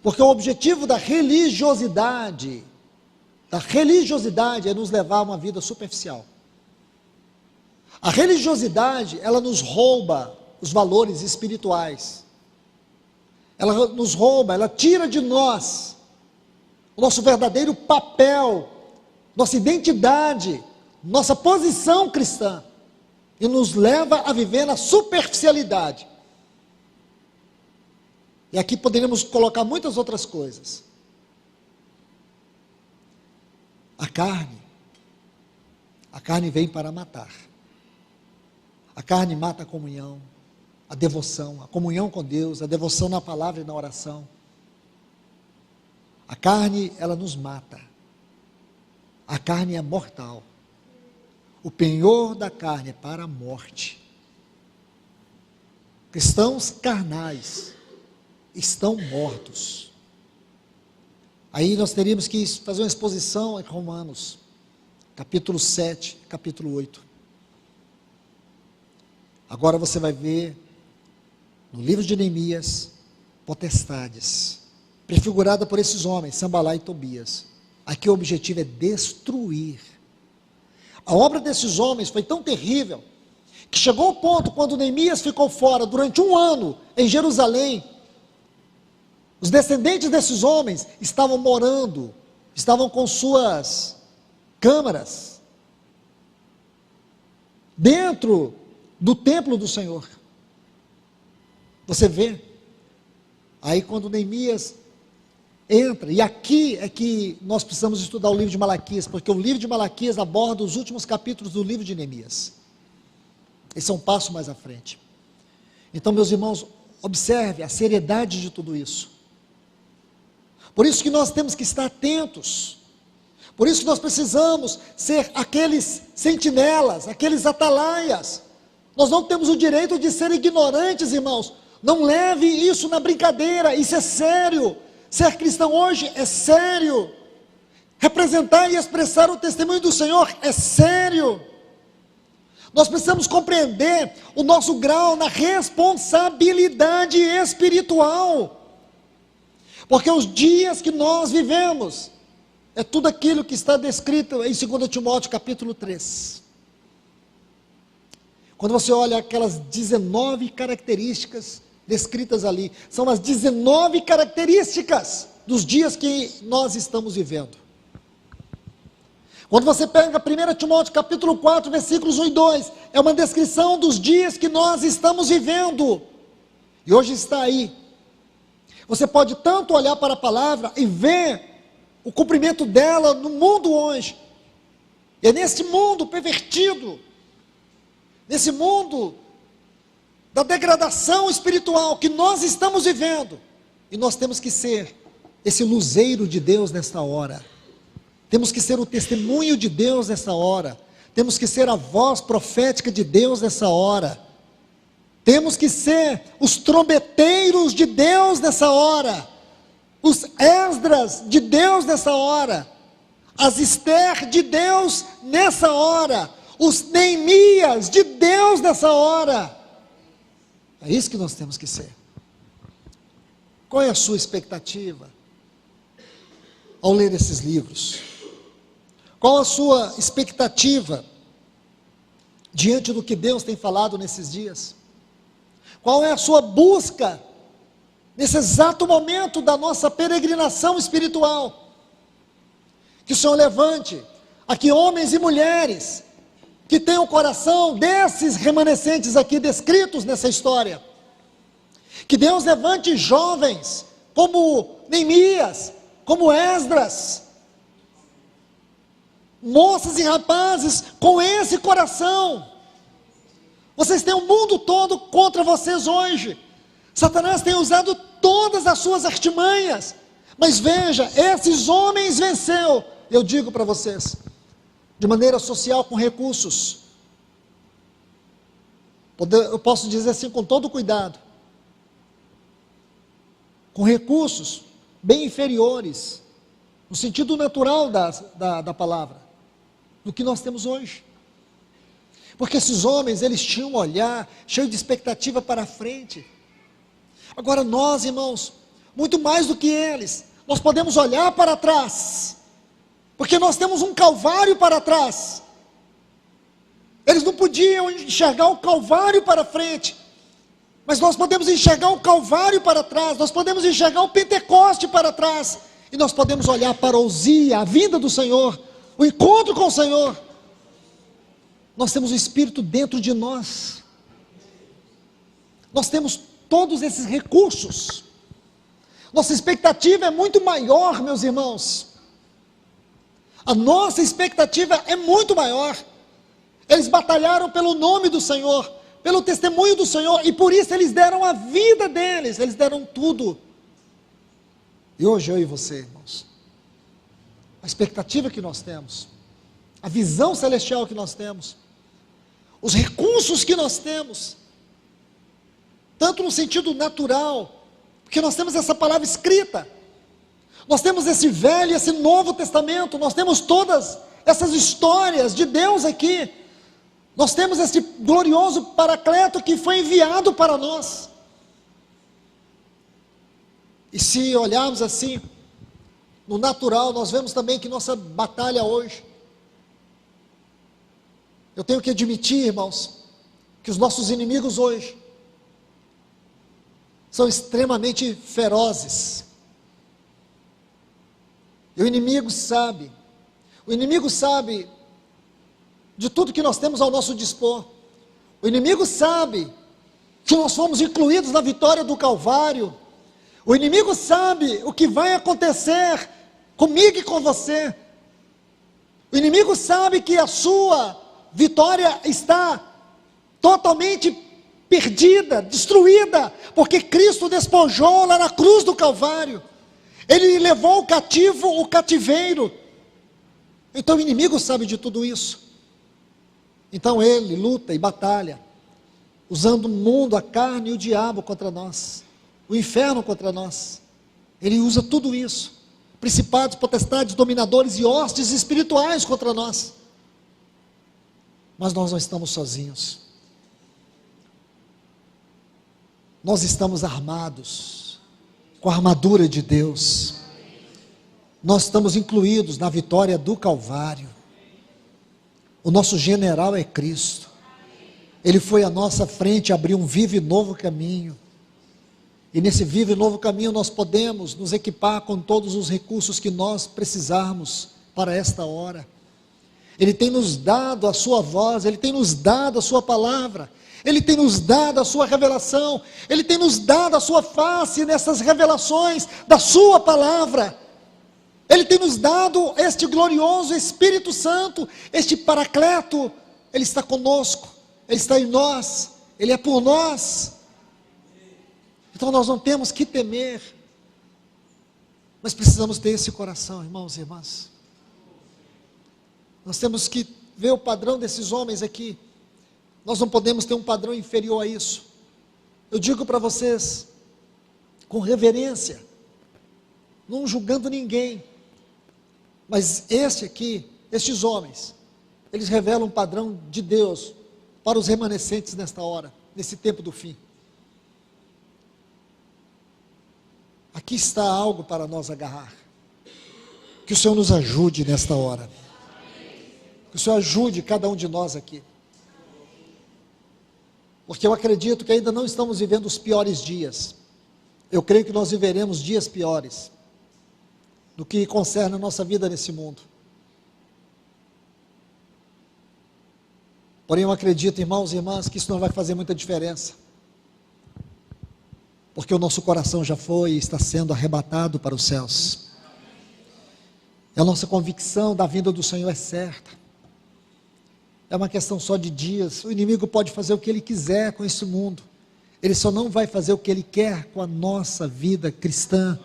porque o objetivo da religiosidade é nos levar a uma vida superficial. A religiosidade, ela nos rouba os valores espirituais, ela nos rouba, ela tira de nós o nosso verdadeiro papel, nossa identidade, nossa posição cristã, e nos leva a viver na superficialidade. E aqui poderíamos colocar muitas outras coisas. A carne vem para matar. A carne mata a comunhão, a devoção, a comunhão com Deus, a devoção na palavra e na oração. A carne, ela nos mata. A carne é mortal. O penhor da carne é para a morte. Cristãos carnais estão mortos. Aí nós teríamos que fazer uma exposição em Romanos, capítulo 7, capítulo 8. Agora você vai ver, no livro de Neemias, potestades, prefigurada por esses homens, Sambalá e Tobias. Aqui o objetivo é destruir. A obra desses homens foi tão terrível, que chegou ao ponto, quando Neemias ficou fora durante 1 ano, em Jerusalém, os descendentes desses homens estavam morando, estavam com suas câmaras, dentro do templo do Senhor. Você vê, aí quando Neemias entra, e aqui é que nós precisamos estudar o livro de Malaquias, porque o livro de Malaquias aborda os últimos capítulos do livro de Neemias. Esse é um passo mais à frente. Então, meus irmãos, observe a seriedade de tudo isso. Por isso que nós temos que estar atentos. Por isso que nós precisamos ser aqueles sentinelas, aqueles atalaias. Nós não temos o direito de ser ignorantes, irmãos. Não leve isso na brincadeira, isso é sério. Ser cristão hoje é sério. Representar e expressar o testemunho do Senhor é sério. Nós precisamos compreender o nosso grau na responsabilidade espiritual. Porque os dias que nós vivemos, é tudo aquilo que está descrito em 2 Timóteo capítulo 3. Quando você olha aquelas 19 características descritas ali, são as 19 características dos dias que nós estamos vivendo. Quando você pega 1 Timóteo capítulo 4, versículos 1 e 2, é uma descrição dos dias que nós estamos vivendo. E hoje está aí. Você pode tanto olhar para a palavra e ver o cumprimento dela no mundo hoje. E é nesse mundo pervertido, nesse mundo da degradação espiritual que nós estamos vivendo. E nós temos que ser esse luzeiro de Deus nesta hora. Temos que ser o testemunho de Deus nessa hora. Temos que ser a voz profética de Deus nessa hora. Temos que ser os trombeteiros de Deus nessa hora. Os Esdras de Deus nessa hora. As Esther de Deus nessa hora. Os Neemias de Deus nessa hora. É isso que nós temos que ser. Qual é a sua expectativa ao ler esses livros? Qual a sua expectativa diante do que Deus tem falado nesses dias? Qual é a sua busca nesse exato momento da nossa peregrinação espiritual? Que o Senhor levante aqui homens e mulheres que tenham o coração desses remanescentes aqui descritos nessa história. Que Deus levante jovens como Neemias, como Esdras, moças e rapazes com esse coração. Vocês têm o mundo todo contra vocês hoje. Satanás tem usado todas as suas artimanhas, mas veja, esses homens venceu. Eu digo para vocês, de maneira social, com recursos. Eu posso dizer assim com todo cuidado, com recursos bem inferiores, no sentido natural da palavra, do que nós temos hoje. Porque esses homens, eles tinham um olhar cheio de expectativa para a frente. Agora nós, irmãos, muito mais do que eles, nós podemos olhar para trás, porque nós temos um calvário para trás. Eles não podiam enxergar o calvário para frente, mas nós podemos enxergar o calvário para trás, nós podemos enxergar o Pentecoste para trás, e nós podemos olhar para a ousia, a vinda do Senhor, o encontro com o Senhor. Nós temos o Espírito dentro de nós, nós temos todos esses recursos, nossa expectativa é muito maior, meus irmãos, a nossa expectativa é muito maior. Eles batalharam pelo nome do Senhor, pelo testemunho do Senhor, e por isso eles deram a vida deles, eles deram tudo. E hoje eu e você, irmãos, a expectativa que nós temos, a visão celestial que nós temos, os recursos que nós temos, tanto no sentido natural, porque nós temos essa palavra escrita, nós temos esse velho e esse novo testamento, nós temos todas essas histórias de Deus aqui, nós temos esse glorioso Paracleto que foi enviado para nós. E se olharmos assim, no natural, nós vemos também que nossa batalha hoje, eu tenho que admitir, irmãos, que os nossos inimigos hoje são extremamente ferozes. E o inimigo sabe de tudo que nós temos ao nosso dispor. O inimigo sabe que nós fomos incluídos na vitória do Calvário. O inimigo sabe o que vai acontecer comigo e com você. O inimigo sabe que a sua vitória está totalmente perdida, destruída, porque Cristo despojou lá na cruz do Calvário. Ele levou o cativo, o cativeiro. Então o inimigo sabe de tudo isso. Então ele luta e batalha, usando o mundo, a carne e o diabo contra nós, o inferno contra nós. Ele usa tudo isso, principados, potestades, dominadores e hostes espirituais contra nós. Mas nós não estamos sozinhos. Nós estamos armados com a armadura de Deus. Nós estamos incluídos na vitória do Calvário. O nosso general é Cristo. Ele foi à nossa frente, abriu um vivo e novo caminho. E nesse vivo e novo caminho nós podemos nos equipar com todos os recursos que nós precisarmos para esta hora. Ele tem nos dado a sua voz, Ele tem nos dado a sua palavra, Ele tem nos dado a sua revelação, Ele tem nos dado a sua face nessas revelações da sua palavra. Ele tem nos dado este glorioso Espírito Santo, este Paracleto. Ele está conosco, Ele está em nós, Ele é por nós. Então nós não temos que temer, mas precisamos ter esse coração, irmãos e irmãs. Nós temos que ver o padrão desses homens aqui. Nós não podemos ter um padrão inferior a isso. Eu digo para vocês, com reverência, não julgando ninguém, mas estes homens, eles revelam um padrão de Deus para os remanescentes nesta hora, nesse tempo do fim. Aqui está algo para nós agarrar. Que o Senhor nos ajude nesta hora. Que o Senhor ajude cada um de nós aqui. Porque eu acredito que ainda não estamos vivendo os piores dias. Eu creio que nós viveremos dias piores no que concerne a nossa vida nesse mundo. Porém eu acredito, irmãos e irmãs, que isso não vai fazer muita diferença. Porque o nosso coração já foi e está sendo arrebatado para os céus. E a nossa convicção da vinda do Senhor é certa. É uma questão só de dias. O inimigo pode fazer o que ele quiser com esse mundo. Ele só não vai fazer o que ele quer com a nossa vida cristã,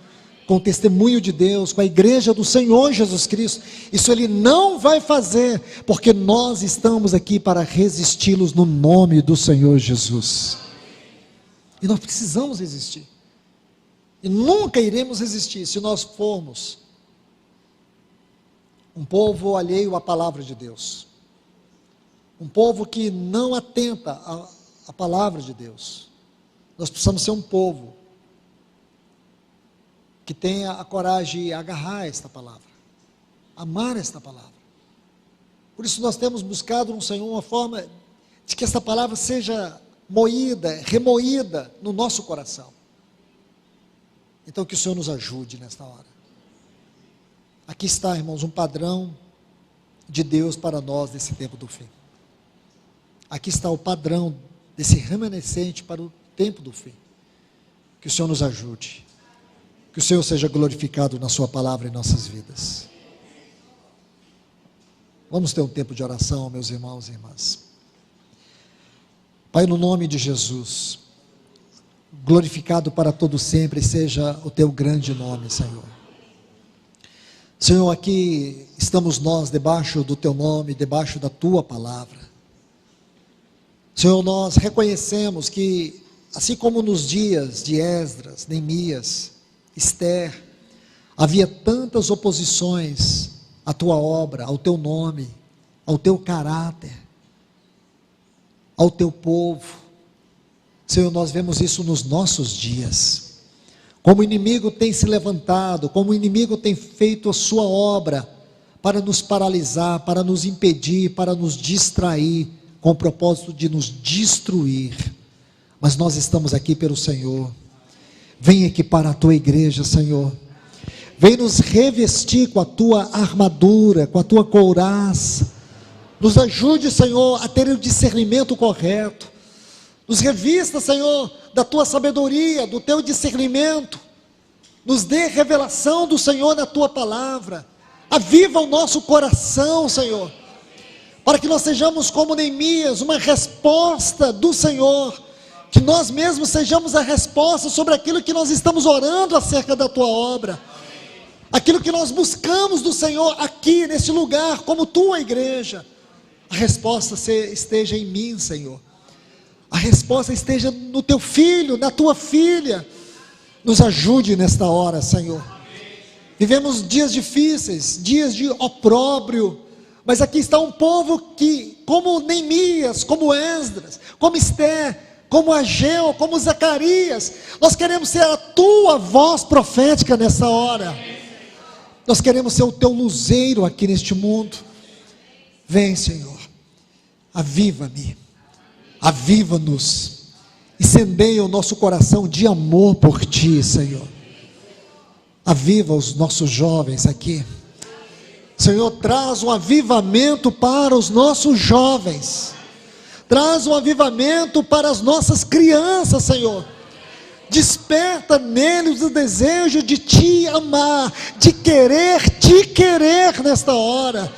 com o testemunho de Deus, com a igreja do Senhor Jesus Cristo. Isso ele não vai fazer, porque nós estamos aqui para resisti-los no nome do Senhor Jesus. E nós precisamos resistir. E nunca iremos resistir se nós formos um povo alheio à palavra de Deus. Um povo que não atenta à palavra de Deus. Nós precisamos ser um povo que tenha a coragem de agarrar esta palavra, amar esta palavra. Por isso nós temos buscado no Senhor uma forma de que esta palavra seja moída, remoída no nosso coração. Então que o Senhor nos ajude nesta hora. Aqui está, irmãos, um padrão de Deus para nós nesse tempo do fim. Aqui está o padrão desse remanescente para o tempo do fim. Que o Senhor nos ajude. Que o Senhor seja glorificado na sua palavra em nossas vidas. Vamos ter um tempo de oração, meus irmãos e irmãs. Pai, no nome de Jesus, glorificado para todo sempre seja o teu grande nome, Senhor. Senhor, aqui estamos nós debaixo do teu nome, debaixo da tua palavra. Senhor, nós reconhecemos que, assim como nos dias de Esdras, Neemias, Esther, havia tantas oposições à tua obra, ao teu nome, ao teu caráter, ao teu povo. Senhor, nós vemos isso nos nossos dias. Como o inimigo tem se levantado, como o inimigo tem feito a sua obra para nos paralisar, para nos impedir, para nos distrair, com o propósito de nos destruir. Mas nós estamos aqui pelo Senhor. Vem equipar a tua igreja, Senhor. Vem nos revestir com a tua armadura, com a tua couraça. Nos ajude, Senhor, a ter o discernimento correto. Nos revista, Senhor, da tua sabedoria, do teu discernimento. Nos dê revelação do Senhor na tua palavra. Aviva o nosso coração, Senhor, para que nós sejamos como Neemias, uma resposta do Senhor. Que nós mesmos sejamos a resposta sobre aquilo que nós estamos orando acerca da tua obra. Aquilo que nós buscamos do Senhor aqui, nesse lugar, como tua igreja. A resposta esteja em mim, Senhor. A resposta esteja no teu filho, na tua filha. Nos ajude nesta hora, Senhor. Vivemos dias difíceis, dias de opróbrio, mas aqui está um povo que, como Neemias, como Esdras, como Esther, como Ageu, como Zacarias, nós queremos ser a tua voz profética nessa hora. Nós queremos ser o teu luzeiro aqui neste mundo. Vem, Senhor, aviva-me, Aviva-nos, incendeia o nosso coração de amor por Ti, Senhor. Aviva os nossos jovens aqui. Senhor, traz um avivamento para os nossos jovens. Traz um avivamento para as nossas crianças, Senhor. Desperta neles o desejo de Te amar, de querer Te querer nesta hora.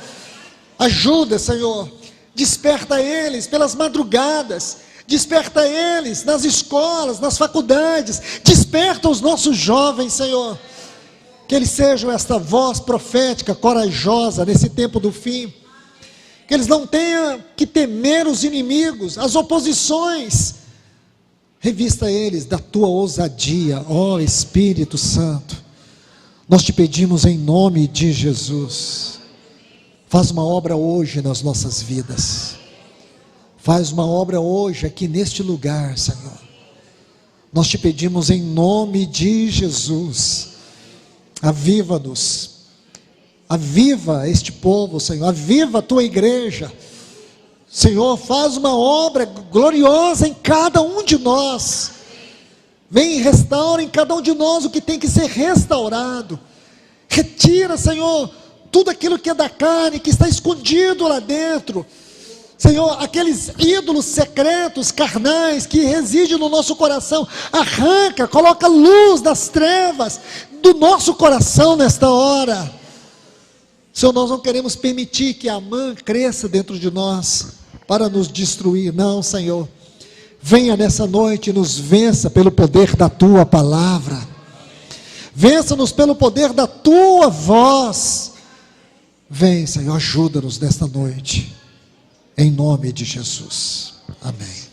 Ajuda, Senhor. Desperta eles pelas madrugadas. Desperta eles nas escolas, nas faculdades. Desperta os nossos jovens, Senhor. Que eles sejam esta voz profética, corajosa, nesse tempo do fim. Que eles não tenham que temer os inimigos, as oposições. Revista eles da Tua ousadia, ó Espírito Santo. Nós Te pedimos em nome de Jesus. Faz uma obra hoje nas nossas vidas. Faz uma obra hoje aqui neste lugar, Senhor. Nós Te pedimos em nome de Jesus. Aviva-nos, aviva este povo, Senhor, aviva a Tua igreja, Senhor, faz uma obra gloriosa em cada um de nós, vem e restaura em cada um de nós o que tem que ser restaurado, retira, Senhor, tudo aquilo que é da carne, que está escondido lá dentro, Senhor, aqueles ídolos secretos, carnais, que residem no nosso coração, arranca, coloca luz das trevas, do nosso coração nesta hora. Senhor, nós não queremos permitir que a Amã cresça dentro de nós, para nos destruir, não, Senhor, venha nessa noite e nos vença pelo poder da Tua palavra, vença-nos pelo poder da Tua voz, vem, Senhor, ajuda-nos nesta noite, em nome de Jesus, amém.